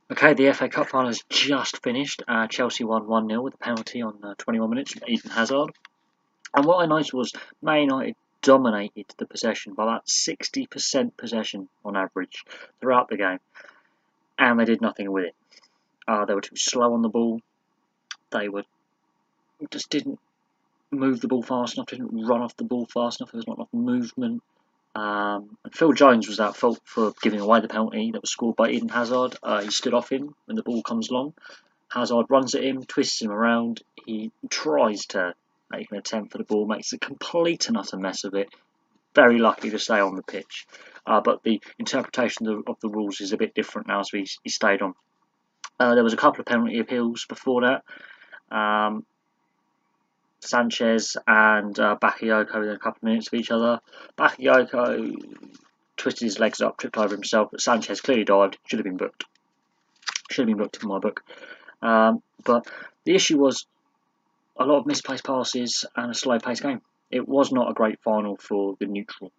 Okay, the FA Cup final has just finished. Chelsea won 1-0 with a penalty on 21 minutes from Eden Hazard. And what I noticed was Man United dominated the possession by about 60% possession on average throughout the game. And they did nothing with it. They were too slow on the ball. They just didn't move the ball fast enough, didn't run off the ball fast enough. There was not enough movement. And Phil Jones was at fault for giving away the penalty that was scored by Eden Hazard. He stood off him when the ball comes long. Hazard runs at him, twists him around. He tries to make an attempt for the ball, makes a complete and utter mess of it. Very lucky to stay on the pitch. But the interpretation of the rules is a bit different now, so he stayed on. There was a couple of penalty appeals before that. Sanchez and Bakayoko within a couple of minutes of each other. Bakayoko twisted his legs up, tripped over himself, but Sanchez clearly dived. Should have been booked. Should have been booked in my book. But the issue was a lot of misplaced passes and a slow-paced game. It was not a great final for the neutral.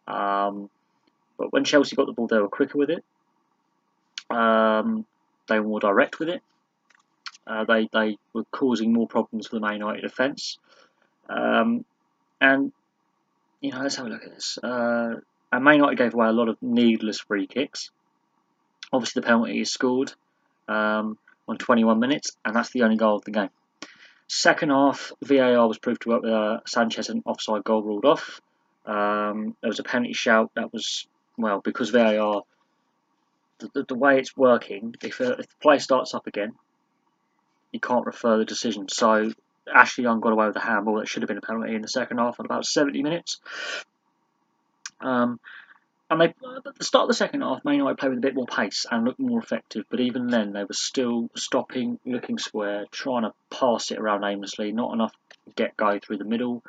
But when Chelsea got the ball, they were quicker with it. They were more direct with it. They were causing more problems for the Man United defence. And, let's have a look at this. And Man United gave away a lot of needless free kicks. Obviously, the penalty is scored on 21 minutes, and that's the only goal of the game. Second half, VAR was proved to work with Sanchez and offside goal ruled off. There was a penalty shout that was, because VAR, the way it's working, if the play starts up again, you can't refer the decision. So Ashley Young got away with a handball that should have been a penalty in the second half at about 70 minutes. And at the start of the second half, Man United played with a bit more pace and looked more effective. But even then, they were still stopping, looking square, trying to pass it around aimlessly. Not enough get-go through the middle.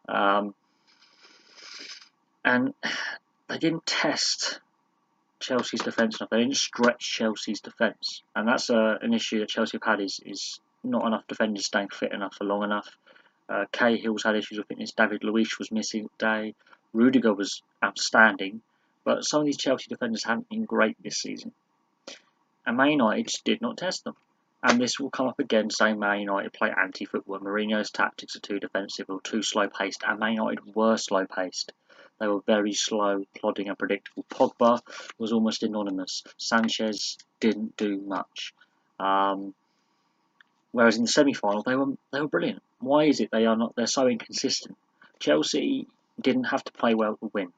And they didn't test Chelsea's defence enough. They didn't stretch Chelsea's defence. And that's an issue that Chelsea have had is not enough defenders staying fit enough for long enough. Cahill's had issues with fitness. David Luiz was missing today. Rudiger was outstanding. But some of these Chelsea defenders haven't been great this season. And Man United just did not test them. And this will come up again saying Man United play anti-football. Mourinho's tactics are too defensive or too slow-paced. And Man United were slow-paced. They were very slow, plodding and predictable. Pogba was almost anonymous. Sanchez didn't do much. Whereas in the semi-final, they were brilliant. Why is it they're so inconsistent? Chelsea didn't have to play well to win.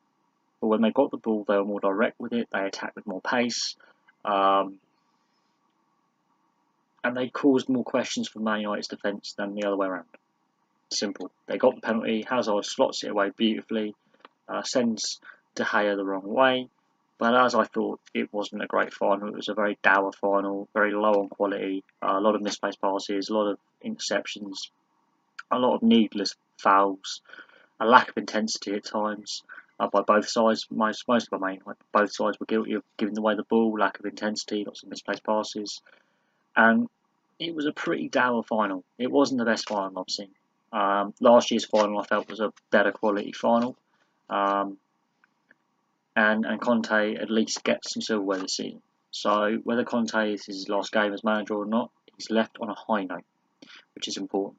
But when they got the ball, they were more direct with it. They attacked with more pace. And they caused more questions for Man United's defence than the other way around. Simple. They got the penalty. Hazard slots it away beautifully. Sends De Gea the wrong way. But as I thought, it wasn't a great final. It was a very dour final, very low on quality. A lot of misplaced passes, a lot of interceptions, a lot of needless fouls, a lack of intensity at times. By both sides, mostly by Man United. Both sides were guilty of giving away the ball, lack of intensity, lots of misplaced passes. And it was a pretty dour final. It wasn't the best final I've seen. Last year's final I felt was a better quality final. And Conte at least gets some silverware this season. So whether Conte is his last game as manager or not, he's left on a high note, which is important.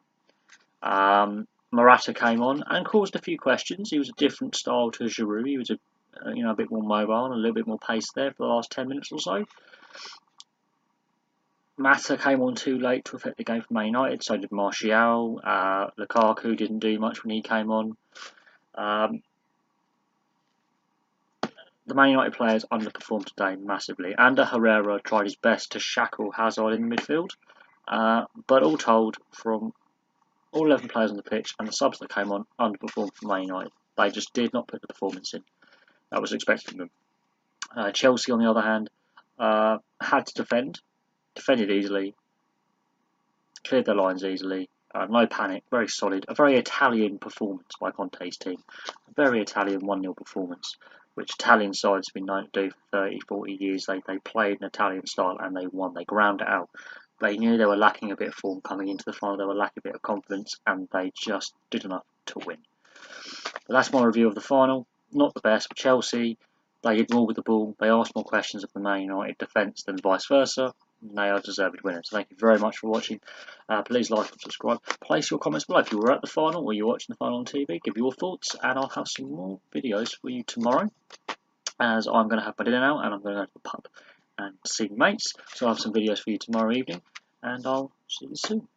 Morata came on and caused a few questions. He was a different style to Giroud. He was a bit more mobile and a little bit more pace there for the last 10 minutes or so. Mata came on too late to affect the game for Man United. So did Martial. Lukaku didn't do much when he came on. The Man United players underperformed today massively. Ander Herrera tried his best to shackle Hazard in the midfield. But all told, from all 11 players on the pitch and the subs that came on underperformed for Man United. They just did not put the performance in that was expected of them. Chelsea, on the other hand, had to defended easily, cleared their lines easily, no panic, very solid, a very Italian performance by Conte's team, a very Italian 1-0 performance, which Italian sides have been known to do for 30, 40 years. They played an Italian style and they won, they ground it out. They knew they were lacking a bit of form coming into the final, they were lacking a bit of confidence, and they just did enough to win. But that's my review of the final. Not the best, but Chelsea They did more with the ball, they asked more questions of the Man United defence than vice versa. And they are deserved winners. So thank you very much for watching. Please like and subscribe. Place your comments below. If you were at the final or you're watching the final on TV, give your thoughts, and I'll have some more videos for you tomorrow, as I'm going to have my dinner now and I'm going to go to the pub and see mates. So I'll have some videos for you tomorrow evening, and I'll see you soon.